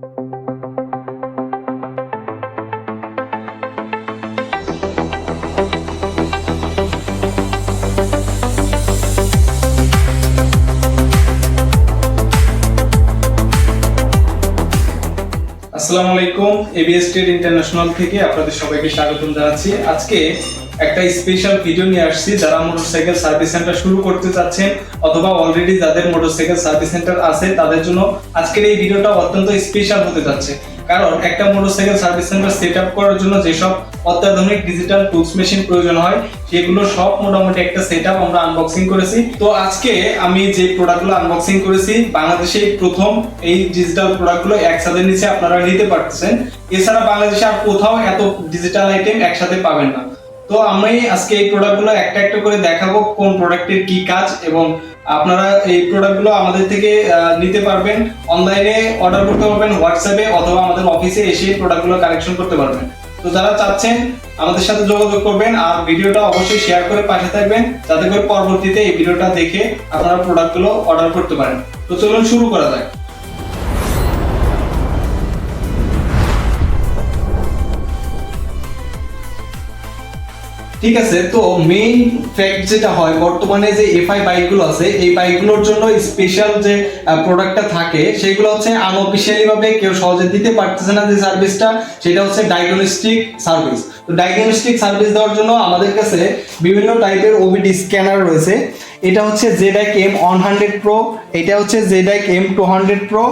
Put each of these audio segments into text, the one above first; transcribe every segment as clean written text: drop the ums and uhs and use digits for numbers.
আসসালামু আলাইকুম, ABS trade international থেকে আপনাদের সবাইকে স্বাগতম জানাচ্ছি। আজকে একটা স্পেশাল ভিডিও নিয়ে আসছি। যারা মোটরসাইকেল সার্ভিস সেন্টার শুরু করতে চাচ্ছেন অথবা অলরেডি যাদের মোটরসাইকেল সার্ভিস সেন্টার আছে তাদের জন্য আজকের এই ভিডিওটা অত্যন্ত স্পেশাল হতে যাচ্ছে। কারণ একটা motorcycle service centre set up করার জন্য যেসব অত্যাধুনিক ডিজিটাল টুলস মেশিন প্রয়োজন হয় সেগুলো সব মোটামুটি একটা সেট আপ আমরা আনবক্সিং করেছি। তো আজকে আমি যে প্রোডাক্টগুলো আনবক্সিং করেছি বাংলাদেশে প্রথম এই ডিজিটাল প্রোডাক্টগুলো এক ছাদের নিচে আপনারা নিতে পারতেছেন। এছাড়া বাংলাদেশে আর কোথাও এত ডিজিটাল আইটেম একসাথে পাবেন না। তো আমি আজকে এই প্রোডাক্টগুলো একটা একটা করে দেখাবো কোন প্রোডাক্টের কি কাজ, এবং আপনারা এই প্রোডাক্টগুলো আমাদের থেকে নিতে পারবেন। অনলাইনে অর্ডার করতে পারবেন হোয়াটসঅ্যাপে, অথবা আমাদের অফিসে এসে প্রোডাক্টগুলো কালেকশন করতে পারবেন। তো যারা চাচ্ছেন আমাদের সাথে যোগাযোগ করবেন, আর ভিডিওটা অবশ্যই শেয়ার করে পাশে থাকবেন যাতে করে পরবর্তীতে এই ভিডিওটা দেখে আপনারা প্রোডাক্টগুলো অর্ডার করতে পারেন। তো চলুন শুরু করা যাক। ঠিক আছে, তো মেইন ফ্যাক্ট যেটা হয় বর্তমানে যে এফআই বাইকগুলো আছে এই বাইকগুলোর জন্য স্পেশাল যে প্রোডাক্টটা থাকে সেগুলো হচ্ছে আনঅফিশিয়ালি ভাবে কেউ সহজে দিতে পারতেছে না। যে সার্ভিসটা সেটা হচ্ছে ডায়াগনস্টিক সার্ভিস। তো ডায়াগনস্টিক সার্ভিস দেওয়ার জন্য আমাদের কাছে বিভিন্ন টাইপের ওবিডি স্ক্যানার রয়েছে। এটা হচ্ছে ZAC M100 Pro, এটা হচ্ছে ZAC M200 Pro,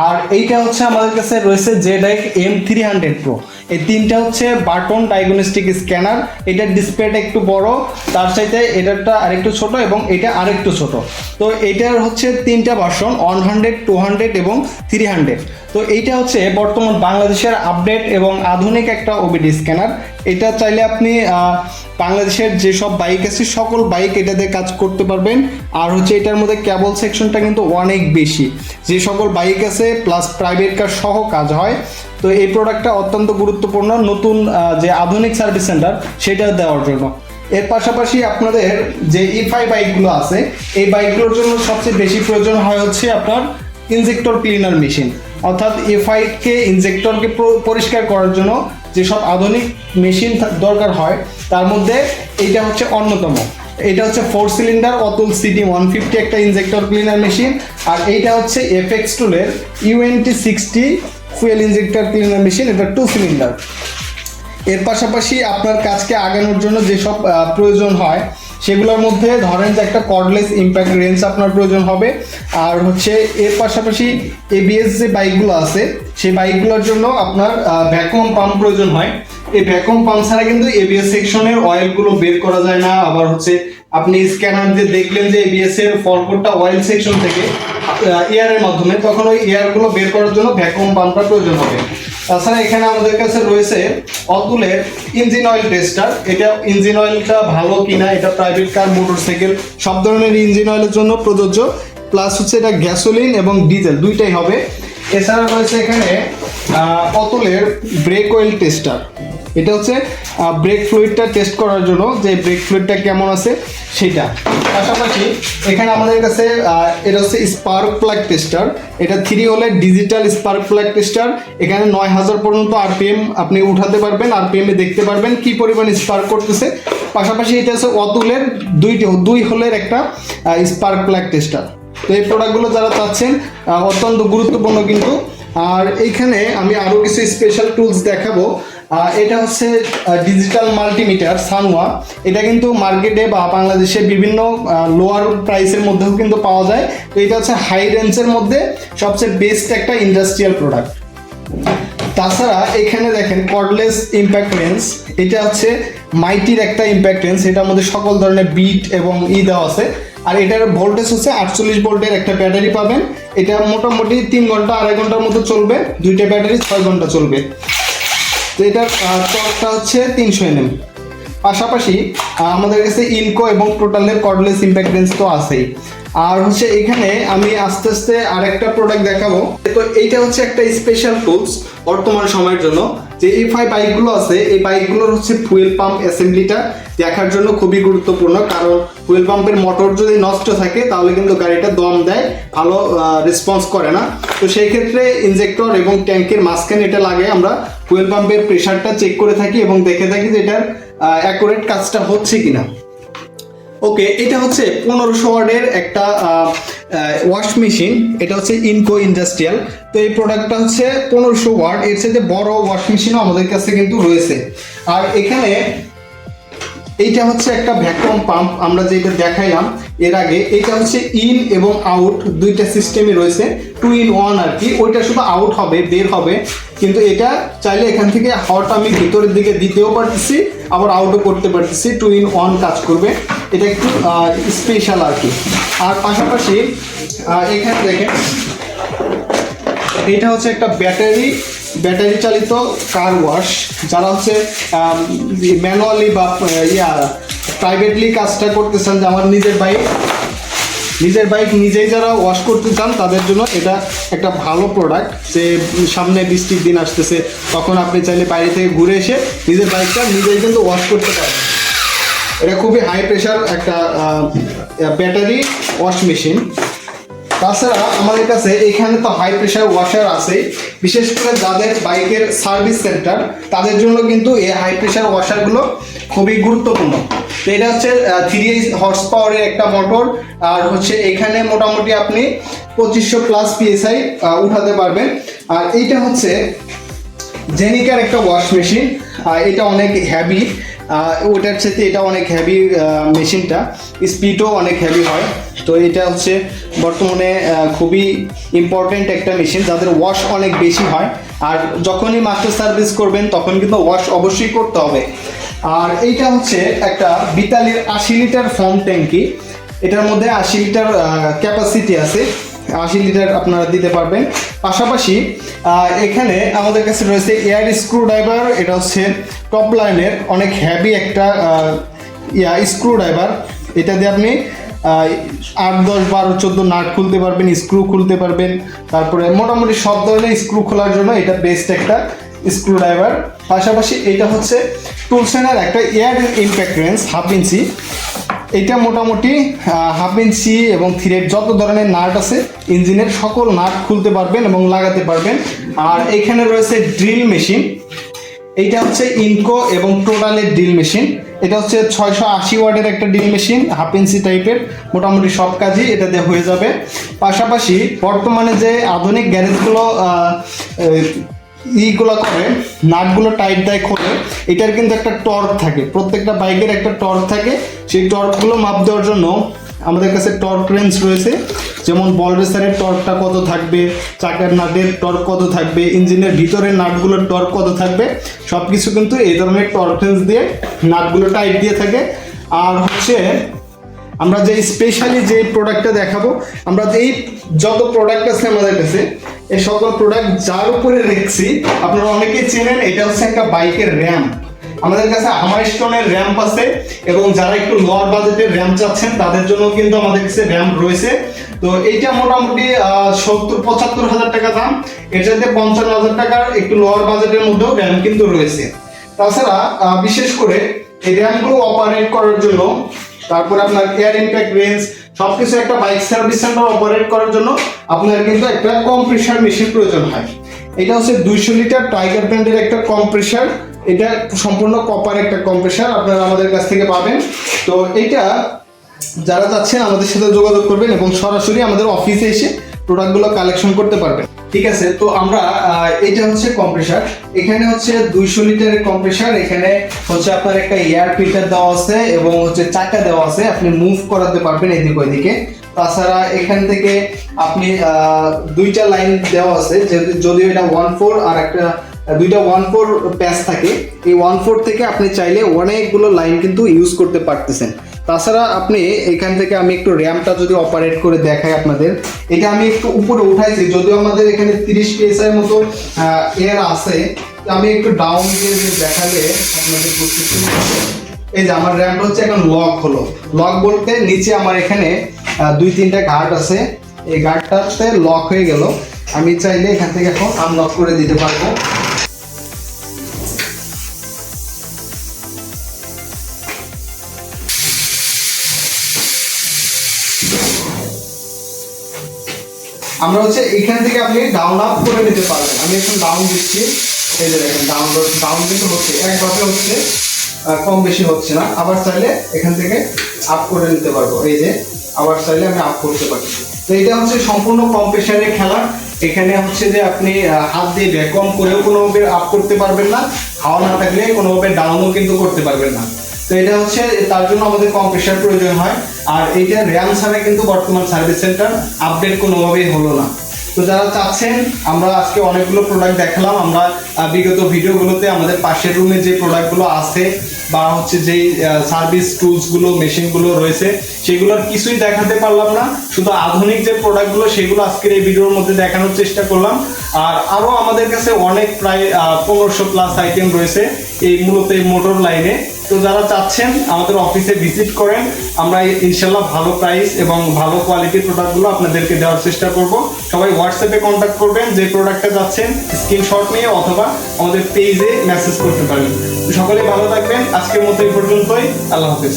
আর এইটা হচ্ছে আমাদের কাছে রয়েছে ZAC M300 Pro। এই তিনটা হচ্ছে বাটন ডায়াগনস্টিক স্ক্যানার। এটার ডিসপ্লেটা একটু বড়, তার চাইতে এটারটা আরেকটু ছোট এবং এটা আরেকটু ছোট। তো এটার হচ্ছে তিনটা ভার্সন 100, 200 এবং 300। তো এইটা হচ্ছে বর্তমান বাংলাদেশের আপডেট এবং আধুনিক একটা ওবিডি স্ক্যানার। এটা চাইলে আপনি বাংলাদেশের যেসব বাইক আছে সকল বাইক এটাতে কাজ করতে পারবেন। আর হচ্ছে এটার মধ্যে কেবল সেকশনটা কিন্তু অনেক বেশি, যে সকল বাইক আছে প্লাস প্রাইভেট কার সহ কাজ হয়। তো এই প্রোডাক্টটা অত্যন্ত গুরুত্বপূর্ণ নতুন যে আধুনিক সার্ভিস সেন্টার সেটা দেওয়ার জন্য। এর পাশাপাশি আপনাদের যে E5 বাইকগুলো আছে এই বাইকগুলোর জন্য সবচেয়ে বেশি প্রয়োজন হয় হচ্ছে আপনার ইনজেক্টর ক্লিনার মেশিন। অর্থাৎ E5 কে ইনজেক্টরকে পরিষ্কার করার জন্য যেসব আধুনিক মেশিন দরকার হয় তার মধ্যে এইটা হচ্ছে অন্যতম। এটা হচ্ছে 4 সিলিন্ডার অতুল CD150 একটা ইনজেক্টর ক্লিনার মেশিন, আর এইটা হচ্ছে FX টুলের UNT60 fuel injector cleaner machine. এটা 2 সিলিন্ডার। এর পাশাপাশি আপনার কাজকে আগানোর জন্য যেসব প্রয়োজন হয় সেগুলোর মধ্যে ধরেন যে একটা কর্ডলেস ইম্প্যাক্ট রেঞ্জ আপনার প্রয়োজন হবে। আর হচ্ছে এর পাশাপাশি ABS যে বাইকগুলো আছে সেই বাইকগুলোর জন্য আপনার ভ্যাকুয়াম পাম্প প্রয়োজন হয়। এই ভ্যাকুয়াম পাম্প ছাড়া কিন্তু ABS সেকশনের অয়েলগুলো বের করা যায় না। আবার হচ্ছে আপনি স্ক্যানার দিয়ে দেখলেন যে ABS এর ফলকোডটা অয়েল সেকশন থেকে এয়ারের মাধ্যমে, তখন ওই এয়ারগুলো বের করার জন্য ভ্যাকুয়াম পাম্পটা প্রয়োজন হবে। তাছাড়া এখানে আমাদের কাছে রয়েছে অতুলের ইঞ্জিন অয়েল টেস্টার। এটা ইঞ্জিন অয়েলটা ভালো কিনা এটা প্রাইভেট কার, মোটরসাইকেল সব ধরনের ইঞ্জিন অয়েলের জন্য প্রযোজ্য। প্লাস হচ্ছে এটা গ্যাসোলিন এবং ডিজেল দুইটাই হবে। এছাড়া রয়েছে এখানে অতুলের ব্রেক অয়েল টেস্টার। এটা হচ্ছে ব্রেক ফ্লুইডটা টেস্ট করার জন্য যে ব্রেক ফ্লুইডটা কেমন আছে সেটা। পাশাপাশি এখানে আমাদের কাছে এটা হচ্ছে স্পার্ক প্লাগ টেস্টার। এটা 3 হোলের ডিজিটাল স্পার্ক প্লাগ টেস্টার। এখানে 9000 পর্যন্ত RPM আপনি উঠাতে পারবেন, RPM এ দেখতে পারবেন কি পরিমাণ স্পার্ক করতেছে। পাশাপাশি এটা হচ্ছে অতুলের 2 হোলের একটা স্পার্ক প্লাগ টেস্টার। তো এই প্রোডাক্টগুলো যারা চাচ্ছেন অত্যন্ত গুরুত্বপূর্ণ কিন্তু। আর এইখানে আমি আরও কিছু স্পেশাল টুলস দেখাবো। এটা হচ্ছে ডিজিটাল মাল্টিমিটার সানওয়া। এটা কিন্তু মার্কেটে বা বাংলাদেশে বিভিন্ন লোয়ার প্রাইসের মধ্যেও কিন্তু পাওয়া যায়। তো এটা হচ্ছে হাই রেঞ্জের মধ্যে সবচেয়ে বেস্ট একটা ইন্ডাস্ট্রিয়াল প্রোডাক্ট। তাছাড়া এখানে দেখেন কর্ডলেস ইম্প্যাক্ট রেঞ্জ। এটা হচ্ছে মাইটির একটা ইম্প্যাক্ট রেঞ্জ। এটার মধ্যে সকল ধরনের বিট এবং দেওয়া আছে। আর এটার ভোল্টেজ হচ্ছে 48 ভোল্টের একটা ব্যাটারি পাবেন। এটা মোটামুটি 3 ঘন্টা 2.5 ঘন্টার মতো চলবে। দুইটা ব্যাটারি 6 ঘন্টা চলবে। তো এটার টর্কটা হচ্ছে 300 Nm। পাশাপাশি আমাদের কাছে ইনকো এবং টোটালের কর্ডলেস ইম্প্যাক্ট রেঞ্জ তো আছেই। আর হচ্ছে এখানে আমি আস্তে আস্তে আরেকটা প্রোডাক্ট দেখাবো। তো এইটা হচ্ছে একটা স্পেশাল টুলস বর্তমান সময়ের জন্য, যে এফআই বাইকগুলো আছে এই বাইকগুলোর হচ্ছে ফুয়েল পাম্প অ্যাসেম্বলিটা দেখার জন্য খুবই গুরুত্বপূর্ণ। কারণ ফুয়েল পাম্পের মোটর যদি নষ্ট থাকে তাহলে কিন্তু গাড়িটা দম দেয়, ভালো রেসপন্স করে না। তো সেই ক্ষেত্রে ইনজেক্টর এবং ট্যাঙ্কের মাঝখানে এটা লাগে, আমরা ফুয়েল পাম্পের প্রেশারটা চেক করে থাকি এবং দেখে থাকি যে এটার অ্যাকুরেট কাজটা হচ্ছে কিনা। ওকে, এটা হচ্ছে 1500 ওয়াটের একটা ওয়াশ মেশিন, এটা হচ্ছে ইনকো ইন্ডাস্ট্রিয়াল। তো এই প্রোডাক্টটা হচ্ছে 1500 ওয়াট, এর সাথে বড় ওয়াশ মেশিনও আমাদের কাছে কিন্তু রয়েছে। আর এখানে এইটা হচ্ছে একটা ভ্যাকুয়াম পাম্প, আমরা যেটা দেখাইলাম এর আগে, এটা হচ্ছে ইন এবং আউট দুইটা সিস্টেমই রয়েছে, 2 in 1 আর কি। ওইটা শুধু আউট হবে, বের হবে, কিন্তু এটা চাইলে এখান থেকে হাওয়াটা আমি ভিতরের দিকে দিতেও পারতেছি, আবার আউটও করতে পারতেছি, 2 in 1 কাজ করবে। এটা একটু স্পেশাল আর কি। আর পাশাপাশি এখানে দেখেন এটা হচ্ছে একটা ব্যাটারি চালিত কার ওয়াশ। যারা হচ্ছে ম্যানুয়ালি বা প্রাইভেটলি কাজটা করতেছেন, যে আমার নিজের বাইক নিজেই যারা ওয়াশ করতে চান তাদের জন্য এটা একটা ভালো প্রোডাক্ট। যে সামনে বৃষ্টির দিন আসতেছে, তখন আপনি চাইলে বাইরে থেকে ঘুরে এসে নিজের বাইকটা নিজেই কিন্তু ওয়াশ করতে পারেন। এটা খুবই হাই প্রেশার একটা ব্যাটারি ওয়াশ মেশিন। তাছাড়া আমাদের কাছে এখানে তো হাই প্রেশার ওয়াশার আছে, বিশেষ করে যাদের বাইকের সার্ভিস সেন্টার তাদের জন্য কিন্তু এই হাই প্রেশার ওয়াশারগুলো খুবই গুরুত্বপূর্ণ। তো এটা হচ্ছে 3 হর্স পাওয়ারের একটা মোটর, আর হচ্ছে এখানে মোটামুটি আপনি 2500+ PSI উঠাতে পারবেন। আর এইটা হচ্ছে জেনিকার একটা ওয়াশ মেশিন, এটা অনেক হ্যাভি, ওটার সাথে এটা অনেক হ্যাভি মেশিনটা, স্পিডও অনেক হ্যাভি হয়। তো এটা হচ্ছে বর্তমানে খুবই ইম্পর্টেন্ট একটা মেশিন যাদের ওয়াশ অনেক বেশি হয়। আর যখনই মাস্টার সার্ভিস করবেন তখন কিন্তু ওয়াশ অবশ্যই করতে হবে। আর এইটা হচ্ছে একটা বিতালির 80 লিটার ফর্ম ট্যাঙ্কি, এটার মধ্যে 80 লিটার ক্যাপাসিটি আছে, 80 লিটার আপনারা দিতে পারবেন। পাশাপাশি এখানে আমাদের কাছে রয়েছে এয়ার স্ক্রু ড্রাইভার, এটা হচ্ছে টপ লাইনের অনেক হ্যাভি একটা স্ক্রু ড্রাইভার। এটা দিয়ে আপনি 8, 10, 12, 14 নাট খুলতে পারবেন, স্ক্রু খুলতে পারবেন। তারপরে মোটামুটি সব ধরনের স্ক্রু খোলার জন্য এটা বেস্ট একটা স্ক্রু ড্রাইভার। পাশাপাশি এটা হচ্ছে টুলসেনের একটা এয়ার ইম্প্যাক্ট রেঞ্জ 1/2 ইঞ্চি। এটা মোটামুটি 1/2 ইঞ্চি এবং থ্রেড যত ধরনের নাট আছে ইঞ্জিনের সকল নাট খুলতে পারবেন এবং লাগাতে পারবেন। আর এখানে রয়েছে ড্রিল মেশিন, এইটা হচ্ছে ইনকো এবং টোটালের ড্রিল মেশিন। এটা হচ্ছে 680 ওয়াটের একটা ড্রিল মেশিন, 1/2 ইঞ্চি টাইপের, মোটামুটি সব কাজই এটাতে হয়ে যাবে। পাশাপাশি বর্তমানে যে আধুনিক গ্যারেজগুলো ইগুলো করে, নাটগুলো টাইট দেয় খোলে, এটার কিন্তু একটা টর্ক থাকে, প্রত্যেকটা বাইকের একটা টর্ক থাকে। সেই টর্কগুলো মাপ দেওয়ার জন্য আমাদের কাছে টর্ক রেঞ্জ রয়েছে, যেমন বল রেসারের টর্কটা কত থাকবে, চাকার নাটের টর্ক কত থাকবে, ইঞ্জিনের ভিতরের নাটগুলোর টর্ক কত থাকবে, সব কিছু কিন্তু এই ধরনের টর্ক রেঞ্জ দিয়ে নাটগুলো টাইট দিয়ে থাকে। আর হচ্ছে আমরা যে স্পেশালি যে প্রোডাক্টটা দেখাবো, আমরা এই যত প্রোডাক্ট আছে আমাদের কাছে এই সকল প্রোডাক্ট যার উপরে রেখেছি আপনারা অনেকেই চেনেন, এটা হচ্ছে একটা বাইকের র্যাম্প। আমাদের কাছে হামারস্টোনের র্যাম্প আছে, এবং যারা একটু লোয়ার বাজেটের র্যাম্প চাচ্ছেন তাদের জন্য কিন্তু আমাদের কাছে র্যাম্প রয়েছে। তো এইটা মোটামুটি 70-75 হাজার টাকা দাম, এর সাথে 55,000 টাকার একটু লোয়ার বাজেটের মধ্যেও র্যাম্প কিন্তু রয়েছে। তাছাড়া বিশেষ করে এই র্যাম্পগুলো অপারেট করার জন্য, তারপরে আপনার এয়ার ইম্প্যাক্ট রেঞ্জ সবকিছু একটা বাইক সার্ভিস সেন্টার অপারেট করার জন্য আপনার কিন্তু একটা কম্প্রেসার মেশিন প্রয়োজন হয়। এটা হচ্ছে 200 লিটার টাইগার ব্র্যান্ডের একটা কম্প্রেসার, এটা সম্পূর্ণ কপার একটা কম্প্রেসার, আপনারা আমাদের কাছ থেকে পাবেন। তো এটা যারা চাচ্ছেন আমাদের সাথে যোগাযোগ করবেন এবং সরাসরি আমাদের অফিসে এসে প্রোডাক্টগুলো কালেকশন করতে পারবেন। ঠিক আছে, তো আমরা এটা হচ্ছে কম্প্রেসার, এখানে হচ্ছে 200 লিটারের কম্প্রেসার, এখানে হচ্ছে আপনার একটা এয়ার ফিল্টার দেওয়া আছে এবং হচ্ছে চাকা দেওয়া আছে, আপনি মুভ করাতে পারবেন এদিক ওইদিকে। তাছাড়া এখান থেকে আপনি 2টা লাইন দেওয়া আছে, যদিও এটা 1/4 আর একটা 2টা 1/4 প্যাচ থাকে, এই 1/4 থেকে আপনি চাইলে অনেকগুলো লাইন কিন্তু ইউজ করতে পারতেছেন। তাছাড়া আপনি এখান থেকে, আমি একটু র্যাম্পটা যদি অপারেট করে দেখাই আপনাদের, এটা আমি একটু উপরে উঠাইছি, যদিও আমাদের এখানে 30 PSI মতো এয়ার আছে, আমি একটু ডাউন দিয়ে দেখালে আপনাদের বুঝতে। এই যে আমার র্যাম্প হচ্ছে এখন লক হলো, লক বলতে নিচে আমার এখানে 2-3টা গার্ড আছে, এই গার্ডটাতে লক হয়ে গেল। আমি চাইলে এখান থেকে এখন আনলক করে দিতে পারবো। আমরা হচ্ছে এখান থেকে আপনি ডাউন আপ করে নিতে পারবেন। আমি এখন ডাউন দিচ্ছি, এই যে দেখেন ডাউন কিন্তু হচ্ছে, একভাবে হচ্ছে, কম বেশি হচ্ছে না। আবার চাইলে এখান থেকে আপ করে নিতে পারবো, এই যে আবার চাইলে আমি আপ করতে পারছি। তো এটা হচ্ছে সম্পূর্ণ কম প্রেসারের খেলা। এখানে হচ্ছে যে আপনি হাত দিয়ে ভ্যাকুয়াম করেও কোনোভাবে আপ করতে পারবেন না, হাওয়া না থাকলে কোনোভাবে ডাউনও কিন্তু করতে পারবেন না। তো এটা হচ্ছে তার জন্য আমাদের কম প্রেসার প্রয়োজন হয়। আর এইটা র্যাম ছাড়া কিন্তু বর্তমান সার্ভিস সেন্টার আপডেট কোনোভাবেই হলো না। তো যারা চাচ্ছেন, আমরা আজকে অনেকগুলো প্রোডাক্ট দেখালাম। আমরা বিগত ভিডিওগুলোতে আমাদের পাশের রুমে যে প্রোডাক্টগুলো আছে বা হচ্ছে যেই সার্ভিস টুলসগুলো মেশিনগুলো রয়েছে সেগুলোর কিছুই দেখাতে পারলাম না, শুধু আধুনিক যে প্রোডাক্টগুলো সেগুলো আজকের এই ভিডিওর মধ্যে দেখানোর চেষ্টা করলাম। আর আরও আমাদের কাছে অনেক প্রায় 1500+ আইটেম রয়েছে এই মূলত এই মোটর লাইনে। তো যারা চাচ্ছেন আমাদের অফিসে ভিজিট করেন, আমরা ইনশাল্লাহ ভালো প্রাইস এবং ভালো কোয়ালিটির প্রোডাক্টগুলো আপনাদেরকে দেওয়ার চেষ্টা করব। সবাই হোয়াটসঅ্যাপে কন্ট্যাক্ট করবেন, যে প্রোডাক্টটা যাচ্ছেন স্ক্রিনশট নিয়ে অথবা আমাদের পেজে মেসেজ করতে পারেন। তো সকলে ভালো থাকবেন, আজকের মতো এই পর্যন্তই, আল্লাহ হাফেজ।